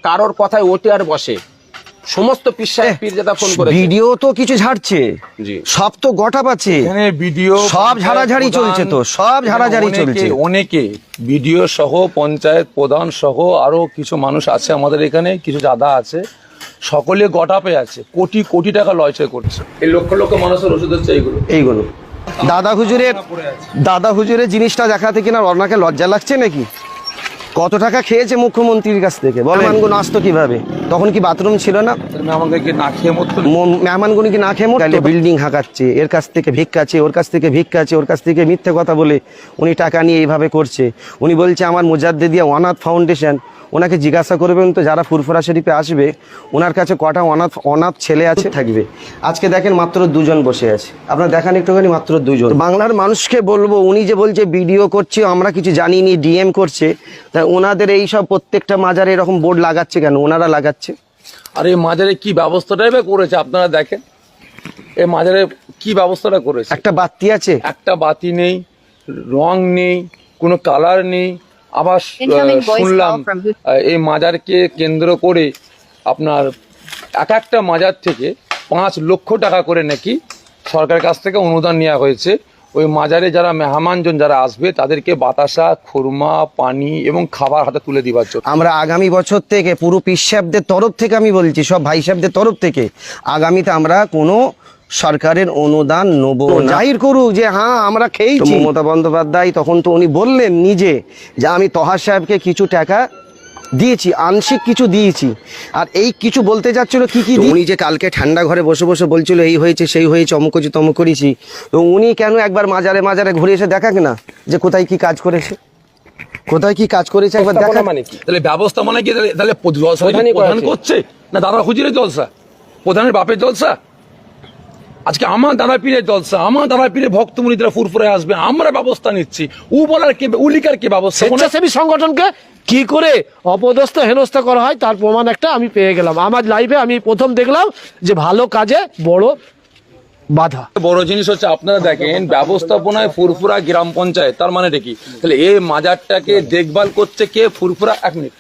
কারোর কথায় ওঠে আর বসে। সমস্ত পীর সাহেব পীরজাদা ফোন করে, ভিডিও তো কিছু ঝাড়ছে, জি সব তো গোটা পাচ্ছে, এখানে ভিডিও সব ঝাড়াঝাড়ি চলছে, তো সব ঝাড়াঝাড়ি চলছে। অনেকে ভিডিও সহ পঞ্চায়েত প্রধান সহ আরো কিছু মানুষ আছে আমাদের এখানে, কিছু দাদা আছে, সকলে গটাপে আছে, কোটি কোটি টাকা লয়চয় করছে। এই লক্ষ লক্ষ মানুষের ওষুধ হচ্ছে এইগুলো দাদা হুজুরের জিনিসটা দেখাতে কিনা ওনাকে লজ্জা লাগছে নাকি? কত টাকা খেয়েছে মুখ্যমন্ত্রীর কাছ থেকে, বলে মেহমানগুলো আসতো কিভাবে? তখন কি বাথরুম ছিল না? আমাদেরকে না খেয়ে মরতো, মেহমানগুলো কি না খেয়ে মরতো? বিল্ডিং হাঁকাচ্ছে, এর কাছ থেকে ভিক্ষাচ্ছে, ওর কাছ থেকে ভিক্ষাচ্ছে, ওর কাছ থেকে মিথ্যে কথা বলে উনি টাকা নিয়ে এইভাবে করছে। উনি বলছে আমার মুজাদ্দেদিয়া অনাথ ফাউন্ডেশন, ওনাকে জিজ্ঞাসা করবেন তো যারা ফুরফুরা শরীফে আসবে ওনার কাছে কটা অনাথ ছেলে আছে থাকবে। আজকে দেখেন মাত্র 2 জন বসে আছে, আপনারা দেখান একটুখানি, মাত্র 2 জন। বাংলার মানুষকে বলবো, উনি যে বলছে ভিডিও করছে আমরা কিছু জানিনি, ডিএম করছে, তাই ওনাদের এই সব প্রত্যেকটা মাজারে এরকম বোর্ড লাগাচ্ছে কেন? ওনারা লাগাচ্ছে। আর এই মাজারে কি ব্যবস্থাটাই বা করেছে আপনারা দেখেন, এই মাজারে কি ব্যবস্থাটা করেছে? একটা বাতি আছে, একটা বাতি নেই, রং নেই, কোনো কালার নেই। আবার শুনলাম এই মাজারকে কেন্দ্র করে আপনার একটা মাজার থেকে 5 লক্ষ টাকা করে নাকি সরকারের কাছ থেকে অনুদান নেওয়া হয়েছে। ওই মাজারে যারা মেহমানজন যারা আসবে তাদেরকে বাতাসা, খুরমা, পানি এবং খাবার হাতে তুলে দিবার জন্য। আমরা আগামী বছর থেকে পুরো পীর সাহেবদের তরফ থেকে, আমি বলছি সব ভাই সাহেবদের তরফ থেকে, আগামীতে আমরা কোনো সরকারের অনুদান নেব না। জাহির করুক যে হ্যাঁ আমরা খেয়েছি। মমতা বন্দ্যোপাধ্যায় তখন তো উনি বললেন নিজে যে আমি তহার সাহেবকে কিছু টাকা দিয়েছি, আংশিক কিছু দিয়েছি, আর এই কিছু বলতে যাচ্ছিল কি কি। উনি যে কালকে ঠান্ডা ঘরে বসে বসে বলছিল এই হয়েছে সেই হয়েছে, অমুক করেছি তমুক করেছি, তো উনি কেন একবার মাজারে মাজারে ঘুরে এসে দেখাক না যে কোথায় কি কাজ করেছে, কোথায় কি কাজ করেছে একবার দেখা। মানে কি তাহলে ব্যবস্থা মানে কি? তাহলে প্রধান করছে না দাদা হুজুরের জলসা, প্রধানের বাপের জলসা? আজকে আমার দাদা পীরের জলসা, আমার দাদা পীরের ভক্ত মুনিদরা ফুরফুরে আসবে, আমরা ব্যবস্থা নিচ্ছি। উ বলার কে, উলিকার কে ব্যবস্থা? স্বেচ্ছাসেবী সংগঠনকে কি করে অপদস্থ হেনস্থা করা হয় তার প্রমাণ একটা আমি পেয়ে গেলাম। আমার লাইফে আমি প্রথম দেখলাম যে ভালো কাজে বড় বাধা। বড় জিনিস হচ্ছে আপনারা দেখেন ব্যবস্থাপনায় ফুরফুরা গ্রাম পঞ্চায়েত, তার মানেটা কি? তাহলে এই মাজারটাকে দেখভাল করছে কে? ফুরফুরা, 1 মিনিট,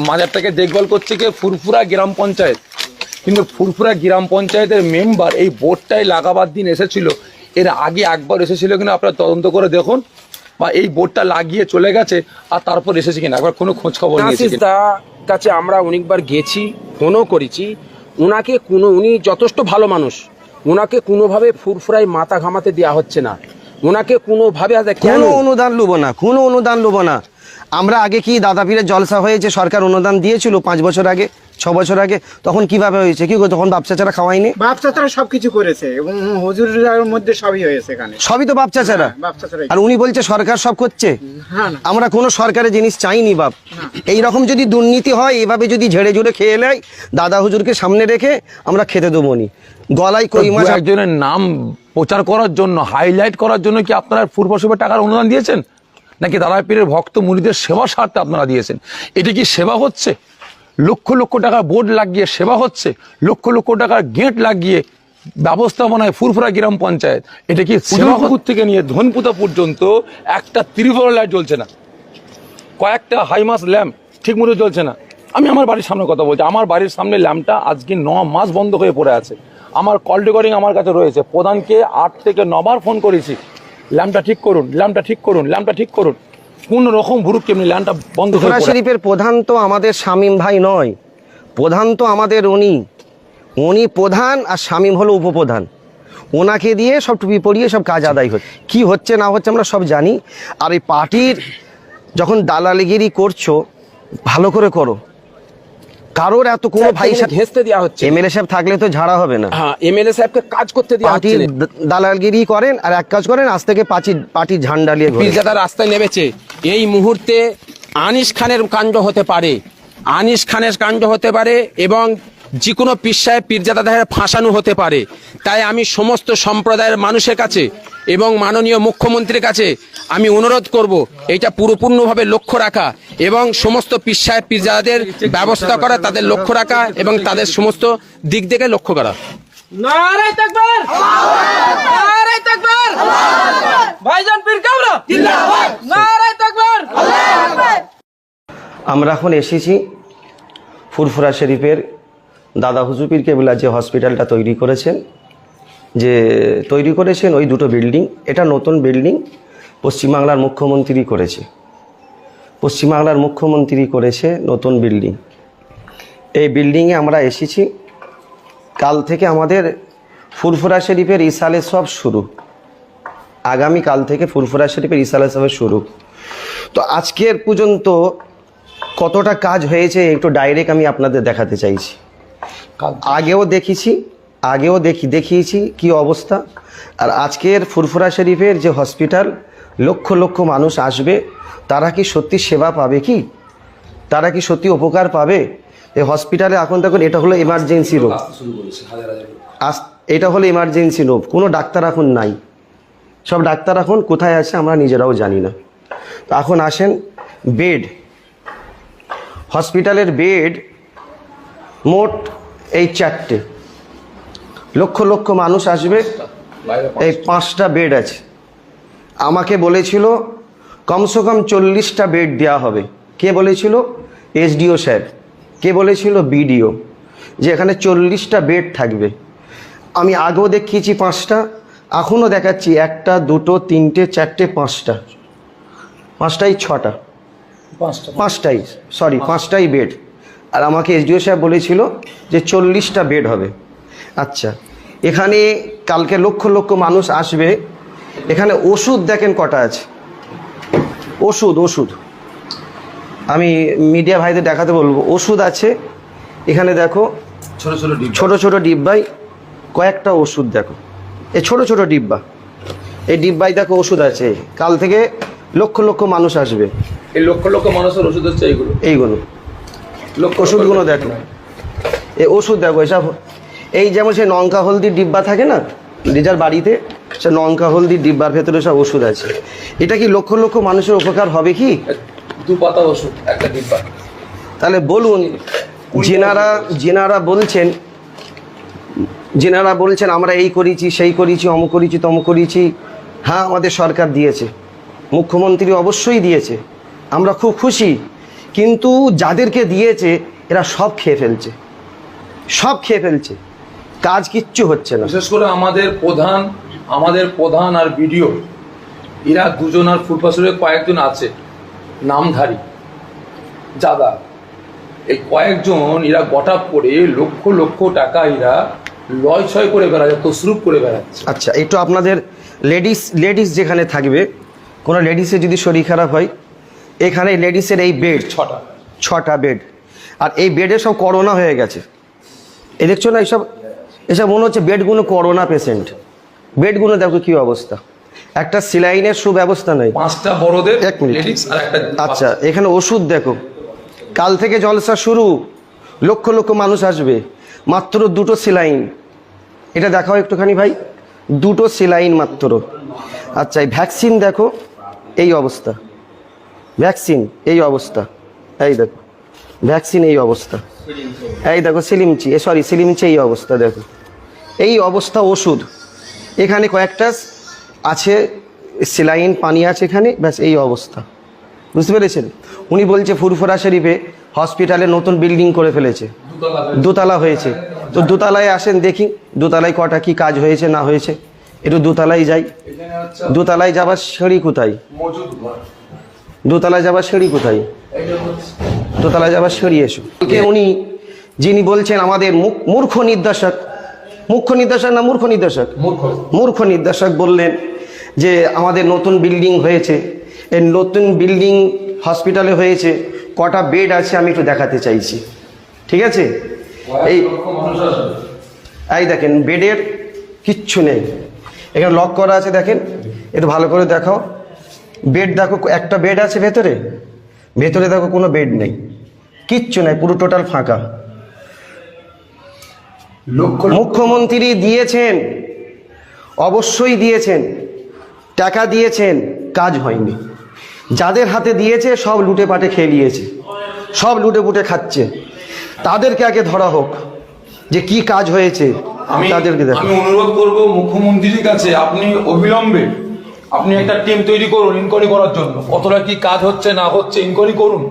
মাজারটাকে দেখভাল করছে কে? ফুরফুরা গ্রাম পঞ্চায়েত। কিন্তু ফুরফুরা গ্রাম পঞ্চায়েতের মেম্বার এই বোর্ডটাই লাগাবার দিন এসেছিল, এর আগে একবার এসেছিল কিনা আপনারা তদন্ত করে দেখুন, বা এই বোর্ডটা লাগিয়ে চলে গেছে আর তারপর এসেছে কিনা একবার কোনো খোঁজ খবর নিয়েছে কিনা? কাছে আমরা অনেকবার গেছি, ফোনও করেছি, উনাকে উনি যথেষ্ট ভালো মানুষ, ওনাকে কোনোভাবে ফুরফুরায় মাথা ঘামাতে দেওয়া হচ্ছে না, ওনাকে কোনোভাবে কোনো অনুদান লুবো না, কোনো অনুদান লুবো না। আমরা আগে কি দাদা পীরের জলসা হয়েছে, সরকার অনুদান দিয়েছিল 5 বছর আগে, 6 বছর আগে, তখন কিভাবে হয়েছে? কি তখন বাপ চাচারা খাওয়ায়নি? বাপ চাচারা সবকিছু করেছে এবং হুজুরের মধ্যে সবই হয়েছে এখানে, সবই তো বাপ চাচারা। আর উনি বলছে সরকার সব করছে। আমরা কোনো সরকারের জিনিস চাইনি বাপ। এইরকম যদি দুর্নীতি হয়, এভাবে যদি ঝেড়ে ঝুড়ে খেয়ে নেয়, দাদা হুজুরকে সামনে রেখে আমরা খেতে দেবো নি। গলায় কই মাছ একজনের নাম প্রচার করার জন্য, হাইলাইট করার জন্য কি আপনারা ফুরফুরা টাকার অনুদান দিয়েছেন? নাকি দাদা পীরের ভক্ত মুরিদের সেবা স্বার্থে আপনারা দিয়েছেন? এটা কি সেবা হচ্ছে? লক্ষ লক্ষ টাকা বোর্ড লাগিয়ে সেবা হচ্ছে, লক্ষ লক্ষ টাকার গেট লাগিয়ে ব্যবস্থাপনায় ফুরফুরা গ্রাম পঞ্চায়েত, এটা কি সেবাপুর থেকে নিয়ে ধনপুতা পর্যন্ত একটা ত্রিভুজ লাইট জ্বলছে না, কয়েকটা হাইমাস ল্যাম্প ঠিক মতো জ্বলছে না। আমি আমার বাড়ির সামনে কথা বলছি, আমার বাড়ির সামনে ল্যাম্পটা আজকে 9 মাস বন্ধ হয়ে পড়ে আছে। আমার কল রেকর্ডিং আমার কাছে রয়েছে, প্রধানকে 8 থেকে 9 বার ফোন করেছি, ল্যাম্পটা ঠিক করুন, ল্যাম্পটা ঠিক করুন, ল্যাম্পটা ঠিক করুন। কোন রকম ভুরুক কেমনি ল্যাম্পটা বন্ধ হয়ে পড়ে। শরীফের প্রধান তো আমাদের শামীম ভাই নয়, প্রধান তো আমাদের উনি প্রধান, আর শামীম হলো উপপ্রধান। ওনাকে দিয়ে সব টুপি পরিয়ে সব কাজ আদায় হচ্ছে। কি হচ্ছে না হচ্ছে আমরা সব জানি। আর এই পার্টির যখন দালালিগিরি করছো, ভালো করে করো। কারোর এত কোনো ভাই ঘেঁচতে দেওয়া হচ্ছে। এমএলএ সাহেব থাকলে তো ঝাড়া হবে না। হ্যাঁ, এমএলএ সাহেবকে কাজ করতে দেওয়া হচ্ছে। পার্টির দালালগিরি করেন আর এক কাজ করেন, আজ থেকে পার্টির ঝান্ডা নিয়ে পীরজাদা রাস্তায় নেমেছে। এই মুহূর্তে আনিস খানের কাণ্ড হতে পারে, আনিস খানের কাণ্ড হতে পারে, এবং যে কোনো পীর সাহেব পীরজাদাদের ফাঁসানো হতে পারে। তাই আমি সমস্ত সম্প্রদায়ের মানুষের কাছে এবং মাননীয় মুখ্যমন্ত্রীর কাছে আমি অনুরোধ করব এইটা পুরোপূর্ণভাবে লক্ষ্য রাখা এবং সমস্ত পীর সাহেব পীরজাদাদের ব্যবস্থা করা, তাদের লক্ষ্য রাখা এবং তাদের সমস্ত দিক থেকে লক্ষ্য করা। নারে তাকবীর, নারে তাকবীর, ভাইজান পীর কামরা জিন্দাবাদ, নারে তাকবীর। আমরা এখন এসেছি ফুরফুরা শরীফের দাদা হুজুর পীর কেবলা যে হসপিটালটা তৈরি করেছেন ওই দুটো বিল্ডিং, এটা নতুন বিল্ডিং পশ্চিমবাংলার মুখ্যমন্ত্রী করেছে। পশ্চিমবাংলার মুখ্যমন্ত্রী করেছে নতুন বিল্ডিং। এই বিল্ডিংয়ে আমরা এসেছি। কাল থেকে আমাদের ফুরফুরা শরীফের ইসালে সব শুরু। আগামীকাল থেকে ফুরফুরা শরীফের ইসালে সবের শুরু। তো আজকের পর্যন্ত কতটা কাজ হয়েছে একটু ডাইরেক্ট আমি আপনাদের দেখাতে চাইছি। আগেও দেখিয়েছি কি অবস্থা। আর আজকের ফুরফুরা শরীফের যে হসপিটাল, লক্ষ লক্ষ মানুষ আসবে, তারা কি সত্যি সেবা পাবে? কি তারা কি সত্যি উপকার পাবে? এই হসপিটালে এখন দেখুন, এটা হলো এমার্জেন্সি রুম, এটা হলো এমার্জেন্সি রুম। কোনো ডাক্তার এখন নাই, সব ডাক্তার এখন কোথায় আছে আমরা নিজেরাও জানি না। তো এখন আসেন বেড, হসপিটালের বেড মোট এই 4টে, লক্ষ লক্ষ মানুষ আসবে, এই 5টা বেড আছে। আমাকে বলেছিল কমসে কম 40টা বেড দেওয়া হবে। কে বলেছিল? SDO sir. কে বলেছিল? বিডিও, যে এখানে 40টা বেড থাকবে। আমি আগেও দেখিয়েছি 5টা, এখনও দেখাচ্ছি 1টা 2টো 3টে 4টে 5টা, 5টাই 6টা, 5টাই বেড। আর আমাকে এসডিও সাহেব বলেছিল যে 40টা বেড হবে। আচ্ছা, এখানে কালকে লক্ষ লক্ষ মানুষ আসবে। এখানে ওষুধ দেখেন কটা আছে, ওষুধ আমি মিডিয়া ভাইদের দেখাতে বলবো। ওষুধ আছে এখানে, দেখো ছোট ছোট ডিব্বায় কয়েকটা ওষুধ, দেখো এই ছোট ছোট ডিব্বা, এই ডিব্বায় দেখো ওষুধ আছে। কাল থেকে লক্ষ লক্ষ মানুষ আসবে। এই লক্ষ লক্ষ মানুষের ওষুধ হচ্ছে এইগুলো ওষুধগুলো দেখো, এই ওষুধ দেখো এসব। এই যেমন সে লঙ্কা হলদির ডিব্বা থাকে না নিজের বাড়িতে, সে লঙ্কা হলদির ডিব্বার ভেতরে সব ওষুধ আছে। এটা কি লক্ষ লক্ষ মানুষের উপকার হবে? কি 2 পাতা ওষুধ একটা ডিব্বা। তাহলে বলুন, যেনারা বলছেন আমরা এই করেছি সেই করেছি অমুক করেছি তমুক করেছি, হ্যাঁ আমাদের সরকার দিয়েছে, মুখ্যমন্ত্রী অবশ্যই দিয়েছে, আমরা খুব খুশি। কিন্তু যাদেরকে দিয়েছে এরা সব খেয়ে ফেলছে, কাজ কিচ্ছু হচ্ছে না। বিশেষ করে আমাদের প্রধান আর বিডিও, এরা দুজন, আর ফুরফুরা কয়েকজন আছে নামধারী যাদা, এই কয়েকজন এরা গটাপ করে লক্ষ লক্ষ টাকা এরা লয় ছয় করে বেড়াচ্ছে, তসরুপ করে বেড়াচ্ছে। আচ্ছা, একটু আপনাদের লেডিস যেখানে থাকবে, কোনো লেডিসের যদি শরীর খারাপ হয়, এখানে লেডিসের এই বেড 6টা বেড, আর এই বেডে সব করোনা হয়ে গেছে। এ দেখছো না, এসব মনে হচ্ছে বেডগুলো করোনা পেশেন্ট। বেডগুলো দেখো কি অবস্থা, একটা সিলাইনের সুব্যবস্থা নেই। 5টা বড়দের, 1 মিনিট। লেডিস আর একটা। আচ্ছা, এখানে ওষুধ দেখো, কাল থেকে জলসা শুরু, লক্ষ লক্ষ মানুষ আসবে, মাত্র 2টো সেলাইন। এটা দেখাও একটুখানি ভাই, 2টো সেলাইন মাত্র। আচ্ছা, এই ভ্যাকসিন দেখো, এই অবস্থা, ভ্যাকসিন এই অবস্থা, এই দেখো ভ্যাকসিন এই অবস্থা, এই দেখো সিলিমচি এই অবস্থা, দেখো এই অবস্থা। ওষুধ এখানে কয়েকটা আছে, সেলাইন পানি আছে এখানে, ব্যাস এই অবস্থা। বুঝতে পেরেছেন? উনি বলছে ফুরফুরা শরীফে হসপিটালে নতুন বিল্ডিং করে ফেলেছে, 2তলা হয়েছে। তো 2তলায় আসেন, দেখি 2তলায় কটা কি কাজ হয়েছে না হয়েছে। একটু 2তলায় যাই। 2তলায় যাবার সিঁড়ি কোথায়? 2তলায় যাবার সিঁড়ি কোথায়? 2তলায় যাবার সিঁড়ি এসো। উনি যিনি বলছেন আমাদের মূর্খ নির্দেশক বললেন যে আমাদের নতুন বিল্ডিং হয়েছে, এই নতুন বিল্ডিং হসপিটালে হয়েছে, কটা বেড আছে আমি একটু দেখাতে চাইছি। ঠিক আছে? এই দেখেন বেডের কিচ্ছু নেই, এখানে লক করা আছে, দেখেন একটু ভালো করে দেখাও। বেড দেখো, একটা বেড আছে ভেতরে দেখো কোনো বেড নেই, কিচ্ছু নাই, পুরো টোটাল ফাঁকা। মুখ্যমন্ত্রী দিয়েছেন, অবশ্যই দিয়েছেন, টাকা দিয়েছেন, কাজ হয়নি। যাদের হাতে দিয়েছে সব লুটে পাটে খেয়ে নিয়েছে, সব লুটে পুটে খাচ্ছে। তাদেরকে আগে ধরা হোক যে কি কাজ হয়েছে, তাদেরকে দেখো। আমি অনুরোধ করব মুখ্যমন্ত্রীর কাছে, আপনি অবিলম্বে একটা টিম তৈরি করুন ইনকোয়ারি করার জন্য, কতটা কি কাজ হচ্ছে না হচ্ছে ইনকোয়ারি করুন।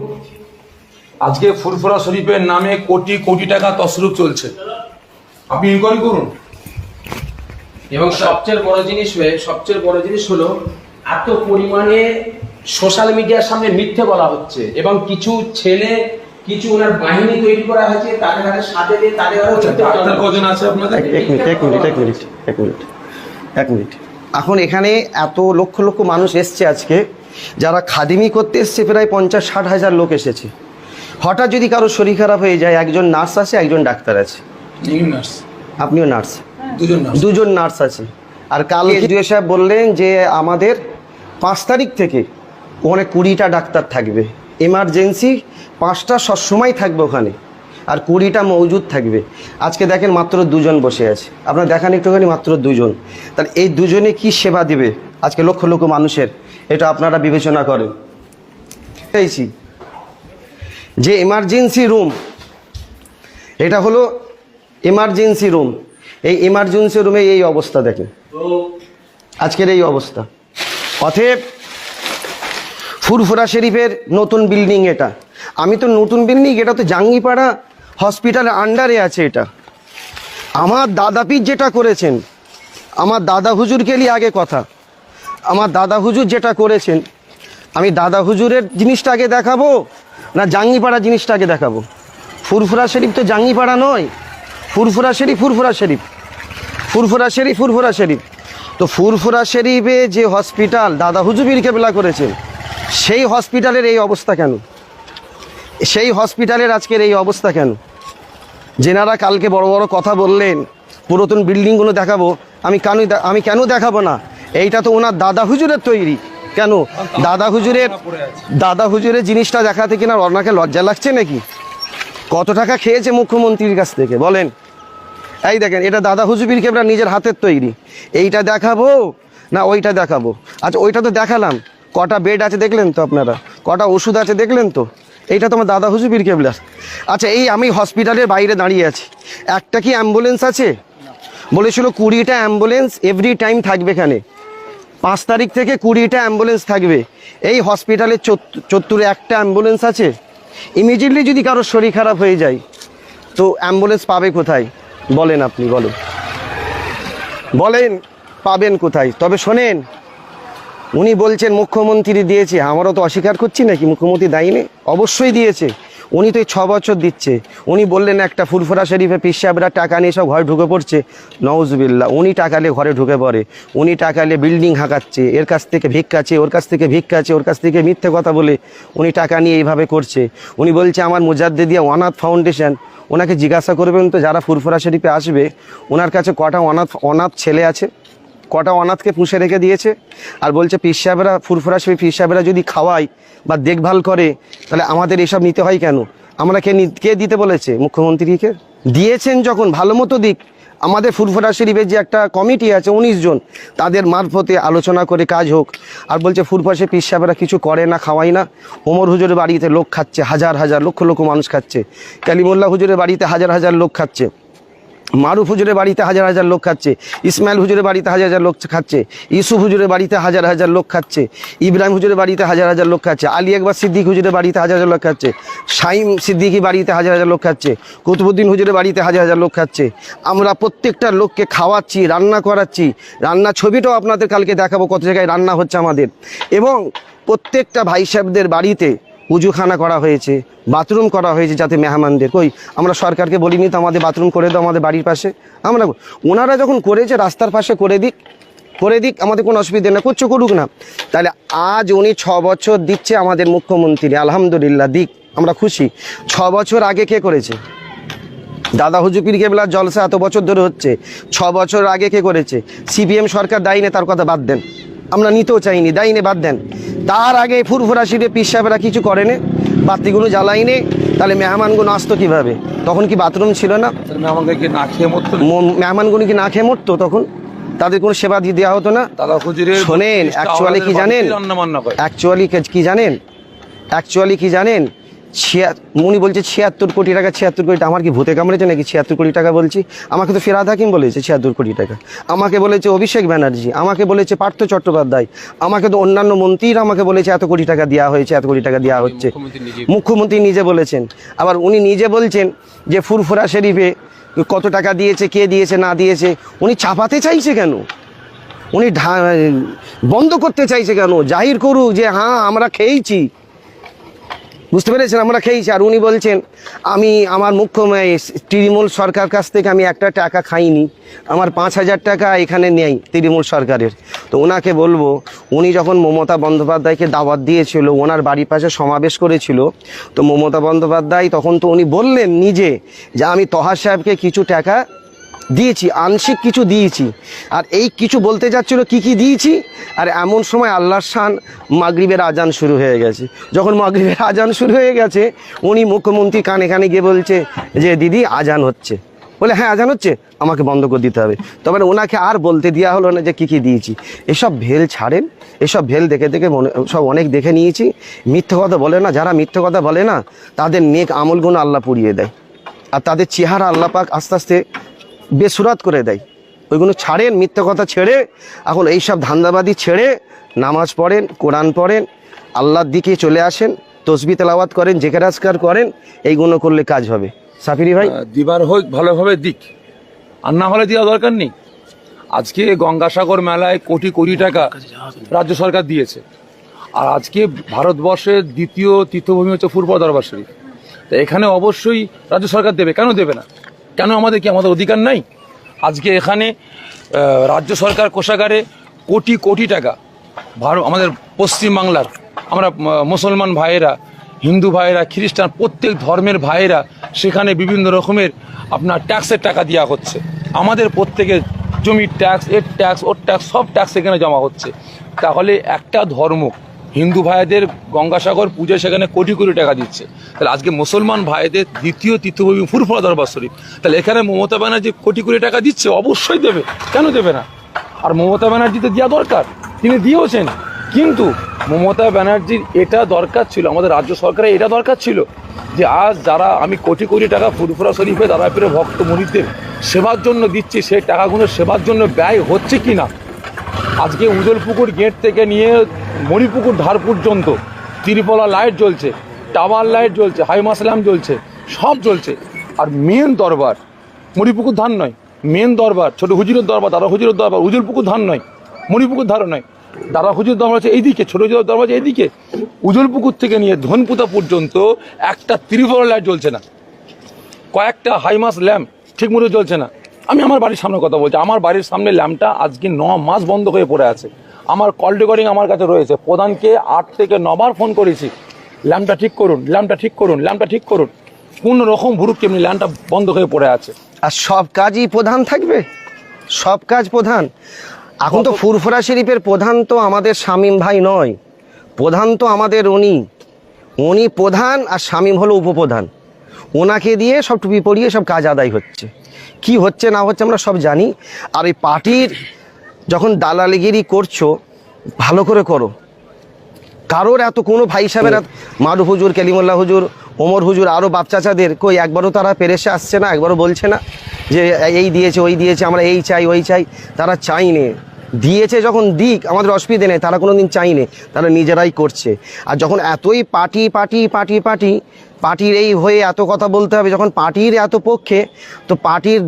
আজকে ফুরফুরা শরীফের নামে কোটি কোটি টাকা তসরুপ চলছে, আপনি ইনকোয়ারি করুন। এবং সবচেয়ে বড় জিনিস হলো এত পরিমাণে সোশ্যাল মিডিয়ার সামনে মিথ্যে বলা হচ্ছে, এবং কিছু ওনার বাহিনী তৈরি করা হয়েছে, তাদের হাতে সাথে দিয়ে তাদের ডাক্তার কজন আছে আপনাদের? এক মিনিট। এখন এখানে এত লক্ষ লক্ষ মানুষ এসছে আজকে, যারা খাদিমি করতে এসছে প্রায় 50-60 হাজার লোক এসেছে। হঠাৎ যদি কারো শরীর খারাপ হয়ে যায়, একজন নার্স আছে, একজন ডাক্তার আছে। নার্স? আপনিও নার্স? দুজন নার্স। নার্স আছে। আর কাল এসডিও সাহেব বললেন যে আমাদের 5 তারিখ থেকে ওখানে 20টা ডাক্তার থাকবে, এমার্জেন্সি 5টা সবসময় থাকবে ওখানে, আর 20টা মজুদ থাকবে। আজকে দেখেন মাত্র 2 জন বসে আছে, আপনারা দেখান একটুখানি, মাত্র 2 জন। তাহলে এই 2 জনে কি সেবা দেবে আজকে লক্ষ লক্ষ মানুষের, এটা আপনারা বিবেচনা করেন। চাইছি যে এমার্জেন্সি রুম, এটা হলো এমার্জেন্সি রুম, এই এমার্জেন্সি রুমে এই অবস্থা দেখেন, আজকের এই অবস্থা। অতএব ফুরফুরা শরীফের নতুন বিল্ডিং এটা, আমি তো নতুন বিল্ডিং, এটা তো জাঙ্গিপাড়া হসপিটালের আন্ডারে আছে। এটা আমার দাদা পীর যেটা করেছেন, আমার দাদা হুজুরকে নিয়ে আগে কথা, আমার দাদা হুজুর যেটা করেছেন, আমি দাদা হুজুরের জিনিসটা আগে দেখাবো না জাঙ্গিপাড়া জিনিসটা আগে দেখাবো? ফুরফুরা শরীফ তো জাঙ্গিপাড়া নয়, ফুরফুরা শরীফ ফুরফুরা শরীফ, ফুরফুরা শরীফ ফুরফুরা শরীফ। তো ফুরফুরা শরীফে যে হসপিটাল দাদা হুজুর কেবলা করেছেন, সেই হসপিটালের এই অবস্থা কেন? সেই হসপিটালের আজকের এই অবস্থা কেন? যেনারা কালকে বড় বড় কথা বললেন পুরাতন বিল্ডিংগুলো দেখাবো, আমি কেন দেখাবো না? এইটা তো ওনার দাদা হুজুরের তৈরি। কেন দাদা হুজুরের জিনিসটা দেখাতে কিনা ওনাকে লজ্জা লাগছে নাকি? কত টাকা খেয়েছে মুখ্যমন্ত্রীর কাছ থেকে বলেন? এই দেখেন, এটা দাদা হুজুর কেবলা নিজের হাতের তৈরি। এইটা দেখাবো না ওইটা দেখাবো? আচ্ছা, ওইটা তো দেখালাম, কটা বেড আছে দেখলেন তো আপনারা, কটা ওষুধ আছে দেখলেন তো, এইটা তো আমার দাদা হুজুর কেবলার। আচ্ছা, এই আমি হসপিটালের বাইরে দাঁড়িয়ে আছি, একটা কি অ্যাম্বুলেন্স আছে? বলেছিল 20টা অ্যাম্বুলেন্স এভরি টাইম থাকবে এখানে, 5 তারিখ থেকে 20টা অ্যাম্বুলেন্স থাকবে। এই হসপিটালের চত্বরে একটা অ্যাম্বুলেন্স আছে? ইমিডিয়েটলি যদি কারো শরীর খারাপ হয়ে যায় তো অ্যাম্বুলেন্স পাবে কোথায় বলেন? আপনি বলেন পাবেন কোথায়? তবে শোনেন, উনি বলছেন মুখ্যমন্ত্রী দিয়েছে, আমারও তো অস্বীকার করছি নাকি মুখ্যমন্ত্রী দেয়নি? অবশ্যই দিয়েছে, উনি তো এই 6 বছর দিচ্ছে। উনি বললেন একটা ফুরফুরা শরীফে পীর সাহেবরা টাকা নিয়ে সব ঘরে ঢুকে পড়ছে, নওজুবিল্লাহ। উনি টাকা নিয়ে ঘরে ঢুকে পড়ে, উনি টাকা নিয়ে বিল্ডিং হাঁকাচ্ছে, এর কাছ থেকে ভিক্ষাচ্ছে, ওর কাছ থেকে ভিক্ষাচ্ছে, ওর কাছ থেকে মিথ্যে কথা বলে উনি টাকা নিয়ে এইভাবে করছে। উনি বলছে আমার মুজাদ্দিদিয়া অনাথ ফাউন্ডেশন, ওনাকে জিজ্ঞাসা করবেন তো যারা ফুরফুরা শরীফে আসবে ওনার কাছে কটা অনাথ ছেলে আছে, কটা অনাথকে পুষে রেখে দিয়েছে। আর বলছে পীর সাহেবরা, ফুরফুরা শরীফ পীর সাহেবরা যদি খাওয়ায় বা দেখভাল করে তাহলে আমাদের এসব নিতে হয় কেন? আমরা কে দিতে বলেছে? মুখ্যমন্ত্রীকে দিয়েছেন যখন ভালো মতো দিক। আমাদের ফুরফুরা শরীফের যে একটা কমিটি আছে 19 জন, তাদের মারফতে আলোচনা করে কাজ হোক। আর বলছে ফুরফুরা শরীফ পীর সাহেবরা কিছু করে না, খাওয়াই না। ওমর হুজুরের বাড়িতে লোক খাচ্ছে, হাজার হাজার লক্ষ লক্ষ মানুষ খাচ্ছে। কালিমুল্লাহ হুজুরের বাড়িতে হাজার হাজার লোক খাচ্ছে। মারুফ হুজুরের বাড়িতে হাজার হাজার লোক খাচ্ছে। ইসমাইল হুজুরের বাড়িতে হাজার হাজার লোক খাচ্ছে। ইউসুফ হুজুরের বাড়িতে হাজার হাজার লোক খাচ্ছে। ইব্রাহিম হুজুরের বাড়িতে হাজার হাজার লোক খাচ্ছে। আলী আকবর সিদ্দিক হুজুরের বাড়িতে হাজার হাজার লোক খাচ্ছে। শাইম সিদ্দিকি বাড়িতে হাজার হাজার লোক খাচ্ছে। কুতুবুদ্দিন হুজুরের বাড়িতে হাজার হাজার লোক খাচ্ছে। আমরা প্রত্যেকটা লোককে খাওয়াচ্ছি, রান্না করাচ্ছি। রান্না ছবিটাও আপনাদের কালকে দেখাবো, কত জায়গায় রান্না হচ্ছে আমাদের। এবং প্রত্যেকটা ভাই সাহেবদের বাড়িতে উজুখানা করা হয়েছে, বাথরুম করা হয়েছে, যাতে মেহমানদের আমরা সরকারকে বলিনি তো আমাদের বাথরুম করে দাও আমাদের বাড়ির পাশে। ওনারা যখন করেছে রাস্তার পাশে করে দিক, আমাদের কোনো অসুবিধা না, করুক না। তাহলে আজ উনি 6 বছর দিচ্ছে আমাদের মুখ্যমন্ত্রী, আলহামদুলিল্লাহ দিক, আমরা খুশি। 6 বছর আগে কে করেছে? দাদা হুজুর পীর কেবলার জলসা এত বছর ধরে হচ্ছে, 6 বছর আগে কে করেছে? সিপিএম সরকার দায়ী নেই, তার কথা বাদ দেন, আমরা নিতেও চাইনি, দায়ী নেই, বাদ দেন। তার আগে ফুরফুরা শরীফে পীর সাহেবরা কিছু করেনি, বাতিগুলো জ্বালাইনি, তাহলে মেহমানগুলো আসতো কিভাবে? তখন কি বাথরুম ছিল না? মেহমানগুলো কি না খেয়ে মরতো? তখন তাদের কোনো সেবা দিয়ে দেওয়া হতো না? শোনেন, অ্যাকচুয়ালি কি জানেন উনি বলছে 76 কোটি টাকা, 76 কোটি টাকা। আমার কি ভূতে কামড়েছে নাকি 76 কোটি টাকা বলছি? আমাকে তো ফিরহাদ হাকিম বলেছে 76 কোটি টাকা, আমাকে বলেছে অভিষেক ব্যানার্জি, আমাকে বলেছে পার্থ চট্টোপাধ্যায়, আমাকে তো অন্যান্য মন্ত্রীরা আমাকে বলেছে এত কোটি টাকা দেওয়া হয়েছে, এত কোটি টাকা দেওয়া হচ্ছে। মুখ্যমন্ত্রী নিজে বলেছেন। আবার উনি নিজে বলছেন যে ফুরফুরা শরীফে কত টাকা দিয়েছে, কে দিয়েছে না দিয়েছে উনি চাপাতে চাইছে কেন? উনি বন্ধ করতে চাইছে কেন? জাহির করুক যে হ্যাঁ আমরা খেয়েছি, বুঝতে পেরেছেন, আমরা খেয়েছি। আর উনি বলছেন আমি আমার তৃণমূল সরকার কাছ থেকে আমি একটা টাকা খাইনি, আমার 5,000 টাকা এখানে নেই তৃণমূল সরকারের। তো ওনাকে বলবো, উনি যখন মমতা বন্দ্যোপাধ্যায়কে দাওয়াত দিয়েছিল, ওনার বাড়ির পাশে সমাবেশ করেছিল, তো মমতা বন্দ্যোপাধ্যায় তখন তো উনি বললেন নিজে যে আমি তহা সাহেবকে কিছু টাকা দিয়েছি, আংশিক কিছু দিয়েছি। আর এই কিছু বলতে যাচ্ছিল কি কি দিয়েছি, আর এমন সময় আল্লাহর শান মাগরিবের আজান শুরু হয়ে গেছে। যখন মাগরিবের আজান শুরু হয়ে গেছে, উনি মুখ্যমন্ত্রী কানে কানে গিয়ে বলছে যে দিদি আজান হচ্ছে, বলে হ্যাঁ আজান হচ্ছে, আমাকে বন্ধ করে দিতে হবে। তবে ওনাকে আর বলতে দেওয়া হলো না যে কী কী দিয়েছি। এসব ভেল ছাড়েন, এসব ভেল দেখে দেখে সব অনেক দেখে নিয়েছি। মিথ্যে কথা বলে না, যারা মিথ্যে কথা বলে না তাদের নেক আমলগুলো আল্লাহ পুড়িয়ে দেয়, আর তাদের চেহারা আল্লাহ পাক আস্তে আস্তে বেসুরাত করে দেয়। ওইগুলো ছাড়েন, মিথ্যে কথা ছেড়ে এখন এইসব ধান্দাবাদি ছেড়ে নামাজ পড়েন, কোরআন পড়েন, আল্লাহর দিকে চলে আসেন, তসবি তেলাওয়াত করেন, জিকির আজকার করেন, এইগুলো করলে কাজ হবে। সাফিরি ভাই, দিবার হোক ভালোভাবে দিক, আর না হলে দেওয়া দরকার নেই। আজকে গঙ্গাসাগর মেলায় কোটি কোটি টাকা রাজ্য সরকার দিয়েছে, আর আজকে ভারতবর্ষের দ্বিতীয় তীর্থভূমি হচ্ছে ফুরফুরা দরবার শরীফ। তো এখানে অবশ্যই রাজ্য সরকার দেবে, কেন দেবে না? কেন আমাদের কি আমাদের অধিকার নাই? আজকে এখানে রাজ্য সরকার কোষাগারে কোটি কোটি টাকা আমাদের পশ্চিমবাংলার আমরা মুসলমান ভাইয়েরা, হিন্দু ভাইয়েরা, খ্রিস্টান, প্রত্যেক ধর্মের ভাইয়েরা সেখানে বিভিন্ন রকমের আপনার ট্যাক্সের টাকা দেওয়া হচ্ছে। আমাদের প্রত্যেকের জমির ট্যাক্স, এর ট্যাক্স, ওর ট্যাক্স, সব ট্যাক্স এখানে জমা হচ্ছে। তাহলে একটা ধর্ম হিন্দু ভাইদের গঙ্গাসাগর পুজো সেখানে কোটি কোটি টাকা দিচ্ছে, তাহলে আজকে মুসলমান ভাইদের দ্বিতীয় তীর্থভূমি ফুরফুরা দরবার শরীফ, তাহলে এখানে মমতা ব্যানার্জি কোটি কোটি টাকা দিচ্ছে, অবশ্যই দেবে, কেন দেবে না? আর মমতা ব্যানার্জি তো দেওয়া দরকার, তিনি দিয়েওছেন। কিন্তু মমতা ব্যানার্জির এটা দরকার ছিল, আমাদের রাজ্য সরকারের এটা দরকার ছিল যে আজ যারা আমি কোটি কোটি টাকা ফুরফুরা শরীফে দাদাপীরের ভক্ত মুরিদদের সেবার জন্য দিচ্ছি, সেই টাকাগুলো সেবার জন্য ব্যয় হচ্ছে কি না। আজকে উদলপুকুর গেট থেকে নিয়ে মণিপুকুর ধার পর্যন্ত ত্রিপলা লাইট জ্বলছে, টাওয়ার লাইট জ্বলছে, হাইমাস ল্যাম্প জ্বলছে, সব জ্বলছে। আর মেন দরবার মণিপুকুর ধার নয়, মেন দরবার ছোট হুজুরের দরবার, দাদা হুজুরের দরবার উদলপুকুর ধার নয়, মণিপুকুর ধার নয়, দাদা হুজুর দরবার হচ্ছে এইদিকে, ছোট হুজুরের দরবার হচ্ছে এইদিকে। উদলপুকুর থেকে নিয়ে ধনপুতা পর্যন্ত একটা ত্রিপলা লাইট জ্বলছে না, কয়েকটা হাইমাস ল্যাম্প ঠিক মতো জ্বলছে না। আমি আমার বাড়ির সামনে কথা বলছি, আমার বাড়ির সামনে ল্যাম্পটা আজকে 9 মাস বন্ধ হয়ে পড়ে আছে। আমার কল রেকর্ডিং আমার কাছে রয়েছে, প্রধানকে 8 থেকে 9 বার ফোন করেছি, ল্যাম্পটা ঠিক করুন, ল্যাম্পটা ঠিক করুন, ল্যাম্পটা ঠিক করুন। কোন রকম ভুরুক কেমনি ল্যাম্পটা বন্ধ হয়ে পড়ে আছে। আর সব কাজই প্রধান থাকবে, সব কাজ প্রধান। এখন তো ফুরফুরা শরীফের প্রধান তো আমাদের শামীম ভাই নয়, প্রধান তো আমাদের উনি প্রধান, আর শামীম হলো উপপ্রধান। ওনাকে দিয়ে সব টুপি পরিয়ে সব কাজ আদায় হচ্ছে। কি হচ্ছে না হচ্ছে আমরা সব জানি। আর ওই পার্টির যখন দালালিগিরি করছো, ভালো করে করো। কারোর এত কোনো ভাই সাহেবের মারুফ হুজুর, কালিমুল্লাহ হুজুর, ওমর হুজুর, আরও বাপ চাচাদের কই একবারও তারা পেরেশে আসছে না, একবারও বলছে না যে এই দিয়েছে ওই দিয়েছে, আমরা এই চাই ওই চাই। তারা চাইনে, দিয়েছে যখন দিক, আমাদের অসুবিধে নেই, তারা কোনো দিন চাইনে, তারা নিজেরাই করছে। আর যখন এতই পার্টি পার্টি পার্টি পার্টি পার্টির এই হয়ে এত কথা বলতে হবে, যখন পার্টির এত পক্ষে, তো পার্টির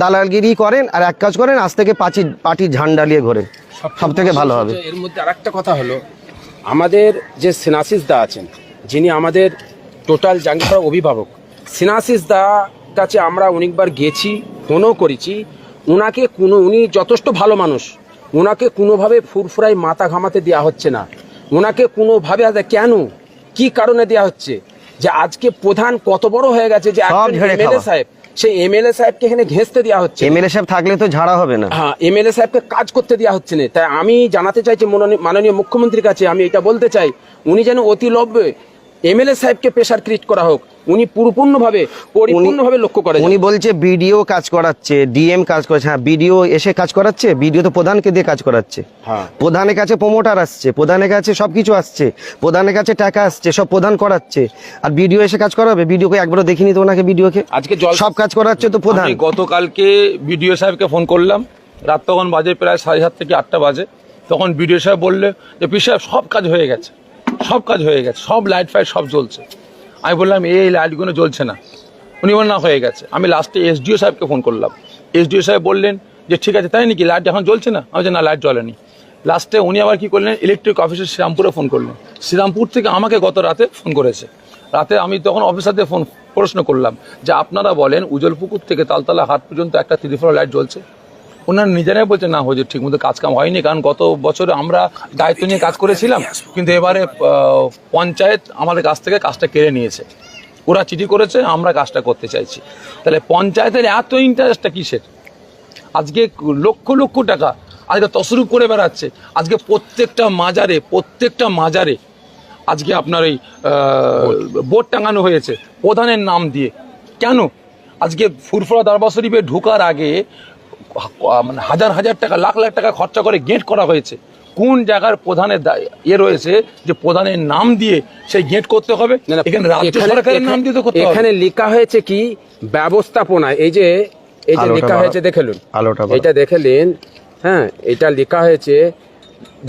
দালালগিরি করেন। আর এক কাজ করেন, আজ থেকে পার্টির ঝান্ডা নিয়ে ঘোরেন, সব থেকে ভালো হবে। এর মধ্যে আরেকটা কথা হলো, আমাদের যে সিনাসিস দা আছেন, যিনি আমাদের টোটাল জাঙ্গিপাড়া অভিভাবক, সিনাসিস দা কাছে আমরা অনেকবার গেছি, ফোনও করেছি। উনি যথেষ্ট ভালো মানুষ, ওনাকে কোনোভাবে ফুরফুরায় মাথা ঘামাতে দেওয়া হচ্ছে না। ওনাকে কোনোভাবে কেন, কি কারণে দেওয়া হচ্ছে? যে আজকে প্রধান কত বড় হয়ে গেছে যে এমএলএ সাহেব, সেই এমএলএ সাহেবকে এখানে ঘেঁচতে দেওয়া হচ্ছে। এমএলএ সাহেব থাকলে তো ঝাড়া হবে না। হ্যাঁ, এমএলএ সাহেবকে কাজ করতে দেওয়া হচ্ছে না। তাই আমি জানাতে চাইছি মাননীয় মুখ্যমন্ত্রীর কাছে, আমি এটা বলতে চাই, উনি যেন অতি লভ্যে এমএলএ সাহেবকে প্রেসার ক্রিয়েট করা হোক, উনি পরিপূর্ণভাবে লক্ষ্য করে উনি বলছে বিডিও কাজ করাচ্ছে, ডিএম কাজ করাচ্ছে। হ্যাঁ, বিডিও এসে কাজ করাচ্ছে, বিডিও তো প্রধানকে দিয়ে কাজ করাচ্ছে। হ্যাঁ। প্রধানের কাছে প্রমোটার আসছে, প্রধানের কাছে সবকিছু আসছে, প্রধানের কাছে টাকা আসছে, সব প্রধান করাচ্ছে। আর বিডিও এসে কাজ করাবে? বিডিওকে একবারও দেখিনি তো ওনাকে, বিডিওকে আজকে সব কাজ করাচ্ছে তো প্রধান। আমি গতকালকে বিডিও সাহেবকে ফোন করলাম, রাত তখন বাজে প্রায় 7:30 থেকে 8টা বাজে। তখন বিডিও সাহেব বললে যে পি সাহেব সব কাজ হয়ে গেছে, সব কাজ হয়ে গেছে, সব লাইট ফাইট সব জ্বলছে। আমি বললাম এই লাইটগুলো জ্বলছে না। উনি বলেন না হয়ে গেছে। আমি লাস্টে এসডিও সাহেবকে ফোন করলাম, এসডিও সাহেব বললেন যে ঠিক আছে তাই নাকি, লাইট এখন জ্বলছে না? আমি বলছি না, লাইট জ্বলেনি। লাস্টে উনি আবার কি করলেন, ইলেকট্রিক অফিসে শ্রীরামপুরে ফোন করলেন। শ্রীরামপুর থেকে আমাকে গত রাতে ফোন করেছে। রাতে আমি তখন অফিসারদের প্রশ্ন করলাম যে আপনারা বলেন উজলপুকুর থেকে তালতলা হাট পর্যন্ত একটা 3-4 লাইট জ্বলছে। ওনারা নিজেরাই বলছে না হুজুর ঠিক মতো কাজ কাম হয়নি, কারণ গত বছরে আমরা দায়িত্ব নিয়ে কাজ করেছিলাম, কিন্তু এবারে পঞ্চায়েত আমাদের কাছ থেকে কাজটা কেড়ে নিয়েছে। ওরা চিঠি করেছে, আমরা কাজটা করতে চাইছি। তাহলে পঞ্চায়েতের এত ইন্টারেস্টটা কিসের? আজকে লক্ষ লক্ষ টাকা আজকে তসরুপ করে বেড়াচ্ছে। আজকে প্রত্যেকটা মাজারে আজকে আপনার এই বোর্ড টাঙানো হয়েছে প্রধানের নাম দিয়ে। কেন? আজকে ফুরফুরা দরবার শরীফে ঢোকার আগে মানে হাজার হাজার টাকা, লাখ লাখ টাকা খরচা করে গেট করা হয়েছে। কোন জায়গার প্রধানের রয়েছে যে প্রধানের নাম দিয়ে সেই গেট করতে হবে? এখানে রাজ্য সরকারের নাম দিয়ে তো করতে হবে। এখানে লেখা হয়েছে কি ব্যবস্থাপনা, এই যে লেখা হয়েছে দেখেলুন, এটা দেখেলেন। হ্যাঁ, এটা লেখা হয়েছে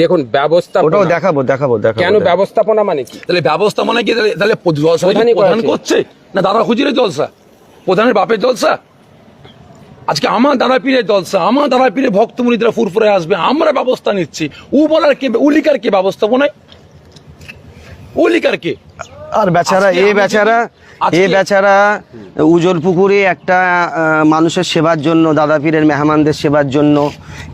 দেখুন ব্যবস্থাপনা। দেখাবো কেন ব্যবস্থাপনা মানে কি? তাহলে ব্যবস্থাপনা কি? তাহলে জলসা প্রধান করছে না দাদা হুজুরের জলসা, প্রধানের বাপের জলসা? আজকে আমার দাদা পীরের জলসা, আমার দাদা পীরের ভক্ত মুরিদরা ফুরফুরে আসবে, আমরা ব্যবস্থা নিচ্ছি। বলার কে? উলিকার কে ব্যবস্থাপনায়? উলিকার কে? আর বেচারা বেচারা উজলপুকুরে একটা মানুষের সেবার জন্য, দাদা পীরের মেহমানদের সেবার জন্য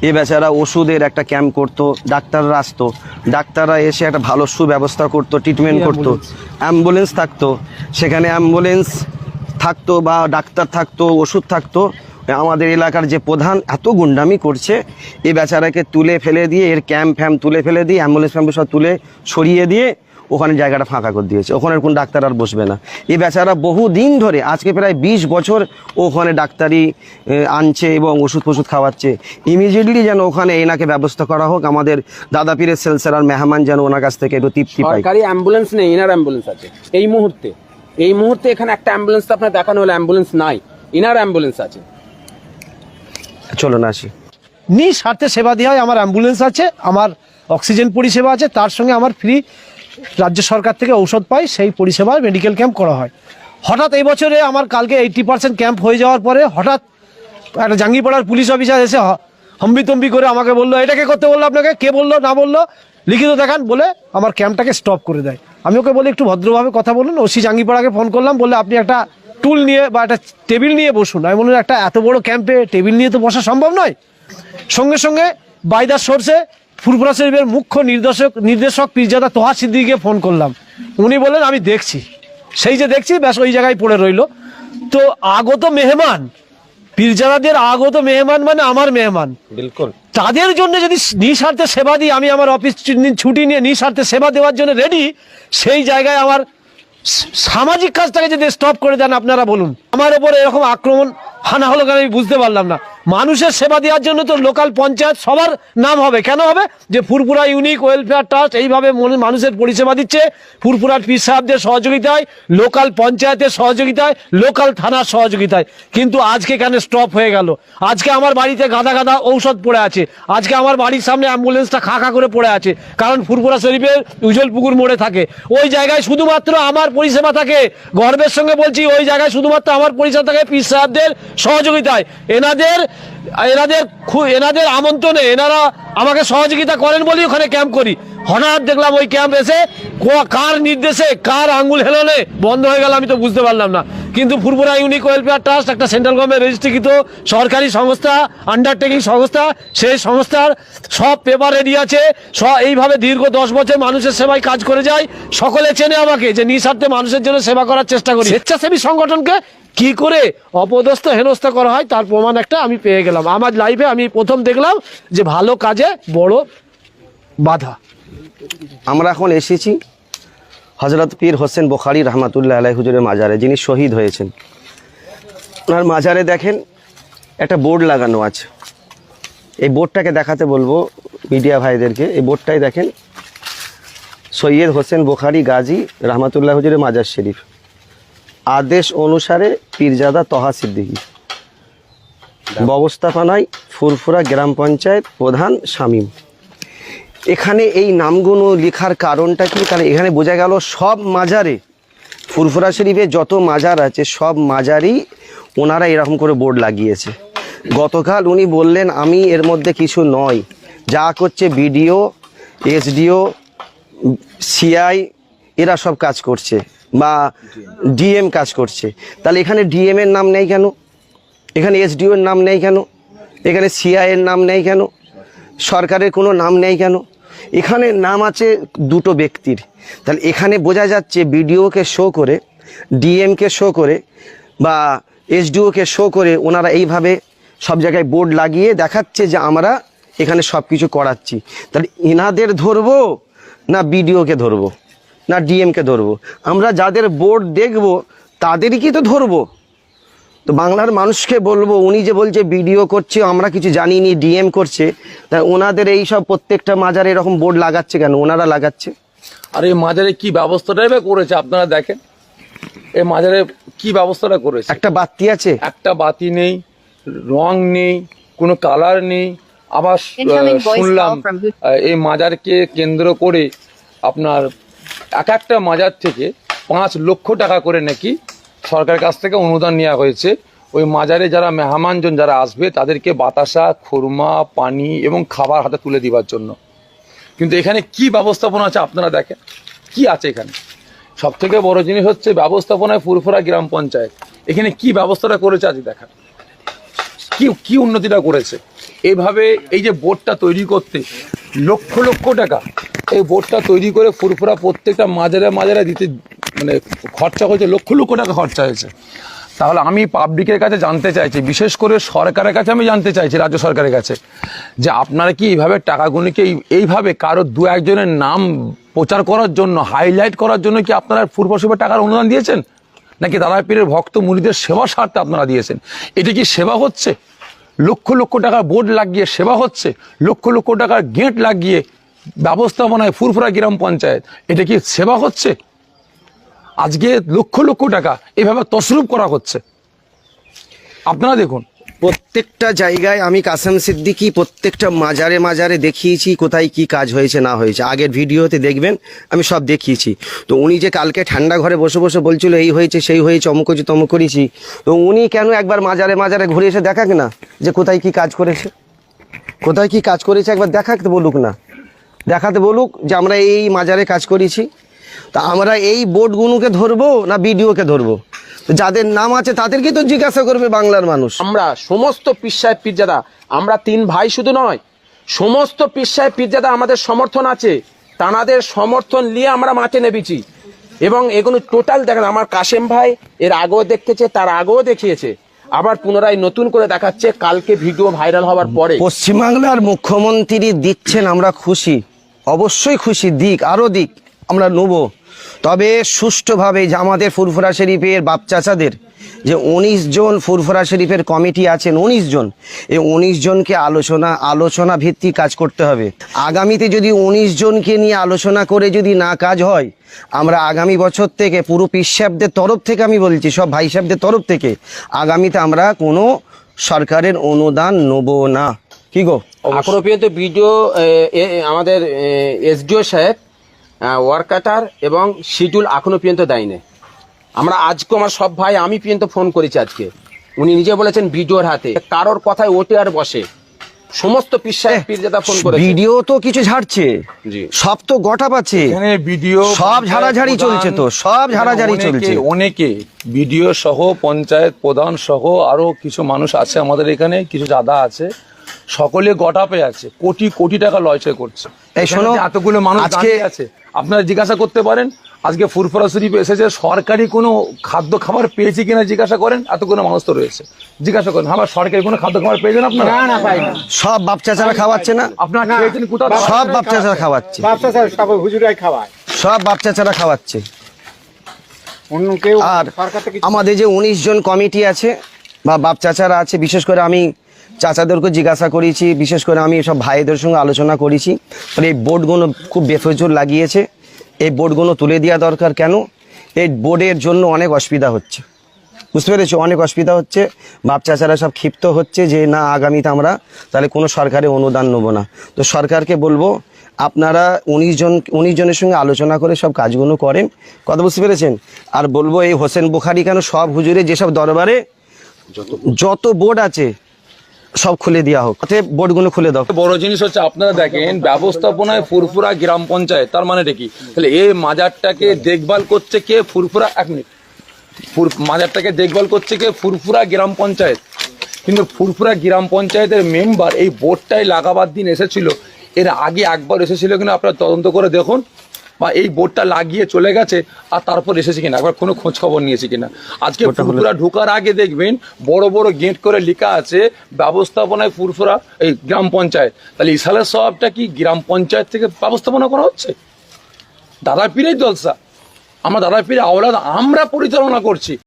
এ বেচারা ওষুধের একটা ক্যাম্প করতো। ডাক্তাররা আসতো, ডাক্তাররা এসে একটা ভালো সুব্যবস্থা করতো, ট্রিটমেন্ট করতো। অ্যাম্বুলেন্স থাকতো, সেখানে অ্যাম্বুলেন্স থাকতো বা ডাক্তার থাকতো, ওষুধ থাকতো। আমাদের এলাকার যে প্রধান এত গুন্ডামি করছে, এ বেচারাকে তুলে ফেলে দিয়ে, এর ক্যাম্প ফ্যাম্প তুলে ফেলে দিয়ে, অ্যাম্বুলেন্স ফ্যাম্বুলেন্স সব তুলে সরিয়ে দিয়ে ওখানে জায়গাটা ফাঁকা করে দিয়েছে। ওখানে কোন ডাক্তার আর বসবে না। এই বেচারা বহু দিন ধরে, আজকে প্রায় 20 বছর ওখানে ডাক্তারি আনছে এবং ওষুধ ফষুধ খাওয়াচ্ছে। ইমিডিয়েটলি যেন ওখানে এনাকে ব্যবস্থা করা হোক। আমাদের দাদা পীরের সেলসেলার মেহমান যেন ওনার কাছ থেকে একটু তৃপ্তি পায়। সরকারি অ্যাম্বুলেন্স নেই, ইনার অ্যাম্বুলেন্স আছে এই মুহূর্তে এখানে একটা অ্যাম্বুলেন্স আপনার দেখানো হলো, অ্যাম্বুলেন্স নাই, ইনার অ্যাম্বুলেন্স আছে। চলো না আসি। নিঃস্বার্থে সেবা দেওয়া হয়। আমার অ্যাম্বুলেন্স আছে, আমার অক্সিজেন পরিষেবা আছে, তার সঙ্গে আমার ফ্রি রাজ্য সরকার থেকে ঔষধ পাই, সেই পরিষেবার মেডিকেল ক্যাম্প করা হয়। হঠাৎ এই বছরে আমার কালকে 80% ক্যাম্প হয়ে যাওয়ার পরে হঠাৎ একটা জাঙ্গিপাড়ার পুলিশ অফিসার এসে হম্বিতম্বি করে আমাকে বললো, এটাকে করতে বললো আপনাকে, কে বললো না বললো লিখিত দেখান বলে আমার ক্যাম্পটাকে স্টপ করে দেয়। আমি ওকে বলি একটু ভদ্রভাবে কথা বলুন। ওসি জাঙ্গিপাড়াকে ফোন করলাম, বললে আপনি একটা টুল নিয়ে বা একটা টেবিল নিয়ে বসুন। আমি বললাম একটা এত বড় ক্যাম্পে টেবিল নিয়ে তো বসা সম্ভব নয়। সঙ্গে সঙ্গে বাই দ্য সোর্সে ফুরফুরা শরীফের মুখ্য নির্দেশক পীরজাদা তোহা সিদ্দিকীকে ফোন করলাম। উনি বললেন আমি দেখছি। সেই যে দেখছি, ব্যাস ওই জায়গায় পড়ে রইলো। তো আগত মেহমান, পীরজাদাদের আগত মেহমান মানে আমার মেহমান, বিলকুল। তাদের জন্য যদি নিঃস্বার্থে সেবা দিই, আমি আমার অফিস ছুটি নিয়ে নিঃস্বার্থে সেবা দেওয়ার জন্য রেডি, সেই জায়গায় আমার সামাজিক কাজটাকে যদি স্টপ করে দেন আপনারা বলুন, আমার ওপরে এরকম আক্রমণ হানা হলো কেন আমি বুঝতে পারলাম না। মানুষের সেবা দেওয়ার জন্য তো লোকাল পঞ্চায়েত সবার নাম হবে, কেন হবে? যে ফুরফুরা ইউনিক ওয়েলফেয়ার ট্রাস্ট এইভাবে মানুষের পরিষেবা দিচ্ছে, ফুরফুরার পীর সাহেবদের সহযোগিতায়, লোকাল পঞ্চায়েতের সহযোগিতায়, লোকাল থানার সহযোগিতায়। কিন্তু আজকে কেন স্টপ হয়ে গেল? আজকে আমার বাড়িতে গাদা গাদা ঔষধ পড়ে আছে, আজকে আমার বাড়ির সামনে অ্যাম্বুলেন্সটা খা খা করে পড়ে আছে, কারণ ফুরফুরা শরীফের উজলপুকুর মোড়ে থাকে। ওই জায়গায় শুধুমাত্র আমার পরিষেবা থাকে, গর্বের সঙ্গে বলছি, ওই জায়গায় শুধুমাত্র আমার পরিষেবা থাকে পীর সাহেবদের সহযোগিতায়। এনাদের আমন্ত্রণে এনারা আমাকে সহযোগিতা করেন বলেই ওখানে ক্যাম্প করি। হঠাৎ দেখলাম ওই ক্যাম্প এসে কার নির্দেশে, কার আঙ্গুল হেলনে বন্ধ হয়ে গেল আমি তো বুঝতে পারলাম না। কিন্তু ফুরফুরা ইউনিক ওয়েলফেয়ার ট্রাস্ট একটা সেন্ট্রাল গভর্নমেন্ট রেজিস্ট্রিকৃত সরকারি সংস্থা, আন্ডারটেকিং সংস্থা, সেই সংস্থার সব পেপার রেডি আছে। এইভাবে দীর্ঘ 10 বছর মানুষের সেবায় কাজ করে যায়। সকলে চেনে আমাকে যে নিঃস্বার্থে মানুষের জন্য সেবা করার চেষ্টা করি। স্বেচ্ছাসেবী সংগঠনকে কি করে অপদস্থ হেনস্থা করা হয় তার প্রমাণ একটা আমি পেয়ে গেলাম। আমার লাইফে আমি প্রথম দেখলাম যে ভালো কাজে বড় বাধা। আমরা এখন এসেছি, হজরত পীর হোসেন বুখারী রহমাতুল্লাহ আলাইহি হুজুরের মাজারে, যিনি শহীদ হয়েছেন। ওনার মাজারে দেখেন একটা বোর্ড লাগানো আছে। এই বোর্ডটাকে দেখাতে বলবো মিডিয়া ভাইদেরকে। এই বোর্ডটাই দেখেন, সৈয়দ হোসেন বুখারী গাজী রহমাতুল্লাহ হুজুরের মাজার শরীফ, আদেশ অনুসারে পীরজাদা তহা সিদ্দিকী, ব্যবস্থাপনায় ফুরফুরা গ্রাম পঞ্চায়েত প্রধান শামীম। এখানে এই নামগুলো লেখার কারণটা কি? কারণ এখানে বোঝা গেল সব মাজারে, ফুরফুরা শরীফে যত মাজার আছে সব মাজারই ওনারা এরকম করে বোর্ড লাগিয়েছে। গতকাল উনি বললেন আমি এর মধ্যে কিছু নয়, যা করছে বিডিও, এসডিও, সিআই এরা সব কাজ করছে, বা ডিএম কাজ করছে। তাহলে এখানে ডিএম এর নাম নেই কেন? এখানে এসডিও এর নাম নেই কেন? এখানে সিআই এর নাম নেই কেন? সরকারের কোনো নাম নেই কেন? এখানে নাম আছে দুটো ব্যক্তির। তাহলে এখানে বোঝা যাচ্ছে বিডিওকে শো করে, ডিএমকে শো করে বা এসডিওকে শো করে ওনারা এইভাবে সব জায়গায় বোর্ড লাগিয়ে দেখাচ্ছে যে আমরা এখানে সব কিছু করাচ্ছি। তাহলে এনাদের ধরবো না বিডিওকে ধরবো না ডিএমকে ধরবো? আমরা যাদের বোর্ড দেখব তাদেরই কি তো ধরবো? তো বাংলার মানুষকে বলবো, উনি যে বলছে বিডিও করছে আমরা কিছু জানিনি, ডিএম করছে, তাই ওনাদের এই সব প্রত্যেকটা মাজারে এরকম বোর্ড লাগাচ্ছে কেন? ওনারা লাগাচ্ছে। আর এই মাজারে কি ব্যবস্থাটাই বা করেছে আপনারা দেখেন, এই মাজারে কি ব্যবস্থাটা করেছে? একটা বাতি আছে, একটা বাতি নেই, রং নেই, কোনো কালার নেই। আবার শুনলাম এই মাজারকে কেন্দ্র করে আপনার এক একটা মাজার থেকে 5 লক্ষ টাকা করে নাকি সরকারের কাছ থেকে অনুদান নেওয়া হয়েছে। ওই মাজারে যারা মেহমানজন যারা আসবে তাদেরকে বাতাসা, খুরমা, পানি এবং খাবার হাতে তুলে দিবার জন্য। কিন্তু এখানে কি ব্যবস্থাপনা আছে আপনারা দেখেন, কি আছে এখানে? সব থেকে বড় জিনিস হচ্ছে ব্যবস্থাপনায় ফুরফুরা গ্রাম পঞ্চায়েত এখানে কি ব্যবস্থাটা করেছে আজ দেখার, কি কি উন্নতিটা করেছে। এইভাবে এই যে বোর্ডটা তৈরি করতে লক্ষ লক্ষ টাকা, এই বোর্ডটা তৈরি করে ফুরফুরা প্রত্যেকটা মাজারে মাজারে দিতে মানে খরচা হয়েছে, লক্ষ লক্ষ টাকা খরচা হয়েছে। তাহলে আমি পাবলিকের কাছে জানতে চাইছি, বিশেষ করে সরকারের কাছে আমি জানতে চাইছি, রাজ্য সরকারের কাছে, যে আপনারা কি এইভাবে টাকাগুলিকে এইভাবে কারো দু একজনের নাম প্রচার করার জন্য, হাইলাইট করার জন্য কি আপনারা ফুরফুরা টাকার অনুদান দিয়েছেন, নাকি দাদা পীরের ভক্ত মুরিদের সেবা স্বার্থে আপনারা দিয়েছেন? এটা কি সেবা হচ্ছে? লক্ষ লক্ষ টাকার বোর্ড লাগিয়ে সেবা হচ্ছে? লক্ষ লক্ষ টাকার গেট লাগিয়ে ব্যবস্থাপনায় ফুরফুরা গ্রাম পঞ্চায়েত, এটা কি সেবা হচ্ছে? আজকে লক্ষ লক্ষ টাকা এভাবে তসরুপ করা হচ্ছে। আপনারা দেখুন প্রত্যেকটা জায়গায় আমি কাসেম সিদ্দিকী প্রত্যেকটা মাজারে মাজারে দেখিয়েছি কোথায় কি কাজ হয়েছে না হয়েছে। আগের ভিডিওতে দেখবেন আমি সব দেখিয়েছি। তো উনি যে কালকে ঠান্ডা ঘরে বসে বসে বলছিল এই হয়েছে সেই হয়েছে, অমুক হয়েছে তমুক করেছি, তো উনি কেন একবার মাজারে মাজারে ঘুরে এসে দেখাক না যে কোথায় কি কাজ করেছে, কোথায় কি কাজ করেছে একবার দেখাতে বলুক না, দেখাতে বলুক যে আমরা এই মাজারে কাজ করেছি। তা আমরা এই বোর্ডগুলোকে ধরবো না বিডিওকে ধরবো? যাদের নাম আছে তাদেরকে তো জিজ্ঞাসা করবে বাংলার মানুষ। আমরা সমস্ত পীর সাহেব পীরজাদা, আমরা 3 ভাই শুধু নয়, সমস্ত পীর সাহেব পীরজাদা আমাদের সমর্থন আছে, তানাদের সমর্থন নিয়ে আমরা মাঠে নেমেছি। এবং এগুলো টোটাল দেখেন, আমার কাশেম ভাই এর আগেও দেখতেছে, তার আগেও দেখিয়েছে, আবার পুনরায় নতুন করে দেখাচ্ছে কালকে ভিডিও ভাইরাল হওয়ার পরে। পশ্চিমবাংলার মুখ্যমন্ত্রী দিচ্ছেন, আমরা খুশি, অবশ্যই খুশি, দিক আরো দিক, আমরা নেব। তবে সুষ্ঠুভাবে যে আমাদের ফুরফুরা শরীফের বাপ চাচাদের যে 19 জন ফুরফুরা শরীফের কমিটি আছেন, 19 জন, এই 19 জনকে আলোচনা ভিত্তিক কাজ করতে হবে। আগামীতে যদি 19 জনকে নিয়ে আলোচনা করে যদি না কাজ হয়, আমরা আগামী বছর থেকে পুরো পীর সাহেবদের তরফ থেকে, আমি বলছি সব ভাই সাহেবদের তরফ থেকে, আগামীতে আমরা কোনো সরকারের অনুদান নেব না। কি গো? এখনো পর্যন্ত ভিডিও আমাদের এসডিও সাহেব ওয়ার্কাটার এবং শিডিউল এখনো পর্যন্ত দেয়নি। আমরা আজকে আমার সব ভাই, আমি পর্যন্ত ফোন করেছি আজকে, উনি নিজে বলেছেন ভিডিওর হাতে, কারোর কথায় ওটে আর বসে, সমস্ত পীর সাহেব পীরজাদা ফোন করে। ভিডিও তো কিছু ঝাড়ছে, সব তো গোটা পাচ্ছে, এখানে ভিডিও সব ঝাড়াঝাড়ি চলছে, তো সব ঝাড়াঝাড়ি চলছে। অনেকে ভিডিও সহ পঞ্চায়েত প্রধান সহ আরো কিছু মানুষ আছে আমাদের এখানে, কিছু দাদা আছে, সকলে গটাপে আছে, কোটি কোটি টাকা লয়চয় করছে। এই শোনো, এতগুলো মানুষ আজকে আছে, আপনারা জিজ্ঞাসা করতে পারেন আজকে ফুরফুরা শরীফ এসেছে, সরকারি কোনো খাদ্য খাবার পেয়েছি কিনা জিজ্ঞাসা করেন, এতগুলো মানুষ তো রয়েছে, জিজ্ঞাসা করেন আমার সরকারি কোনো খাদ্য খাবার পেয়েছেন আপনারা? না পাই না, সব বাপ চাচারা খাওয়াচ্ছে না, আপনারা খেয়েছেন কোথাও? সব বাপ চাচারা খাওয়াচ্ছে, বাচ্চা স্যার সব হুজুরাই খাওয়ায়। সব বাপ চাচারা খাওয়াচ্ছে। অন্য কেউ আর সরকার থেকে আমাদের যে 19 জন কমিটি আছে বা বাপ চাচারা আছে, বিশেষ করে আমি চাচাদেরকে জিজ্ঞাসা করেছি, বিশেষ করে আমি সব ভাইদের সঙ্গে আলোচনা করেছি। এই বোর্ডগুলো খুব বেফজুল লাগিয়েছে, এই বোর্ডগুলো তুলে দেওয়া দরকার। কেন? এই বোর্ডের জন্য অনেক অসুবিধা হচ্ছে, বুঝতে পেরেছো? অনেক অসুবিধা হচ্ছে। বাপ চাচারা সব ক্ষিপ্ত হচ্ছে যে না, আগামীতে আমরা তাহলে কোনো সরকারি অনুদান নেবো না। তো সরকারকে বলবো আপনারা 19 জনের সঙ্গে আলোচনা করে সব কাজগুলো করেন, কথা বুঝতে পেরেছেন? আর বলবো এই হোসেন বুখারি কেন সব হুজুরে যেসব দরবারে যত বোর্ড আছে সব খুলে দেওয়া হোক, বোর্ডগুলো খুলে দাও। বড় জিনিস হচ্ছে আপনারা দেখেন ব্যবস্থাপনায় ফুরফুরা গ্রাম পঞ্চায়েত, তার মানেটা কি? তাহলে এই মাজারটাকে দেখভাল করছে কে? ফুরফুরা, এক মিনিট, মাজারটাকে দেখভাল করছে কে? ফুরফুরা গ্রাম পঞ্চায়েত। কিন্তু ফুরফুরা গ্রাম পঞ্চায়েতের মেম্বার এই বোর্ডটাই লাগাবার দিন এসেছিল, এর আগে একবার এসেছিল কিনা আপনারা তদন্ত করে দেখুন, বা এই বোর্ডটা লাগিয়ে চলে গেছে আর তারপর এসেছে কিনা একবার কোনো খোঁজ খবর নিয়েছে কিনা। আজকে ফুরফুরা ঢোকার আগে দেখবেন বড় বড় গেট করে লেখা আছে ব্যবস্থাপনায় ফুরফুরা এই গ্রাম পঞ্চায়েত। তাহলে ইসালের সবটা কি গ্রাম পঞ্চায়েত থেকে ব্যবস্থাপনা করা হচ্ছে? দাদা পীরের জলসা, আমরা দাদা পীরের আওলাদ, আমরা পরিচালনা করছি।